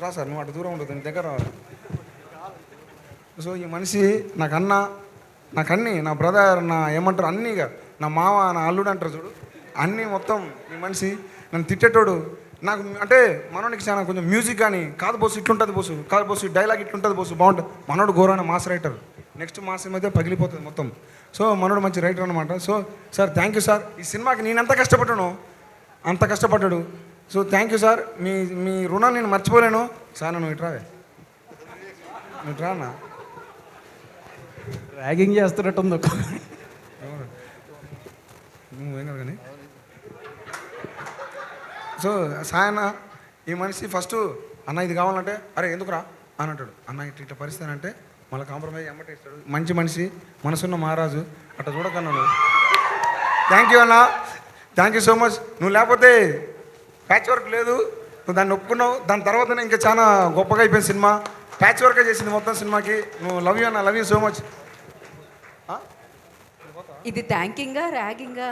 రా సార్, నువ్వు అటు దూరం ఉండదు, నీ దగ్గర రావాలి. సో ఈ మనిషి నాకు అన్న, నాకు అన్నీ, నా బ్రదర్, నా ఏమంటారు అన్నీగా, నా మామ, నా అల్లుడు అంటారు చూడు, అన్నీ మొత్తం ఈ మనిషి. నన్ను తిట్టేటోడు నాకు, అంటే మనోడికి చాలా కొంచెం మ్యూజిక్ కానీ, కాదు బోసు ఇట్లుంటుంది బోసు, కాదు బోసు డైలాగ్ ఇట్లుంటుంది బోసు, బాగుంటుంది. మనోడు ఘోరమైన మాస్ రైటర్, నెక్స్ట్ మాస్ అయితే పగిలిపోతుంది మొత్తం. సో మనోడు మంచి రైటర్ అనమాట. So sir thank you sir. ఈ సినిమాకి నేను ఎంత కష్టపడ్డానో అంత కష్టపడ్డాడు. So thank you sir. మీ మీ రుణం నేను మర్చిపోలేను సార్. నువ్వు ఇట్రావే, నువ్వు ఇట్రా అన్న. ర్యాగింగ్ చేస్తున్నట్టుంది. నువ్వేం కాదు కానీ. సో సాయన ఈ మనిషి ఫస్ట్ అన్న ఇది కావాలంటే అరే ఎందుకురా అని అంటాడు. అన్న ఇట్లా ఇట్లా పరిస్థితి అంటే మళ్ళీ కాంప్రమైజ్ ఎమ్మటే ఇస్తాడు. మంచి మనిషి, మనసున్న మహారాజు. అట్లా చూడకన్నాడు. థ్యాంక్ యూ అన్న, థ్యాంక్ యూ సో మచ్. నువ్వు లేకపోతే ప్యాచ్ వర్క్ లేదు, నువ్వు దాన్ని ఒప్పుకున్నావు. దాని తర్వాతనే ఇంకా చాలా గొప్పగా అయిపోయింది సినిమా. ప్యాచ్ వర్కే చేసింది మొత్తం సినిమాకి. నువ్వు లవ్ యూ అన్న, లవ్ యూ సో మచ్. ఇది థ్యాంకింగా ర్యాగింగా?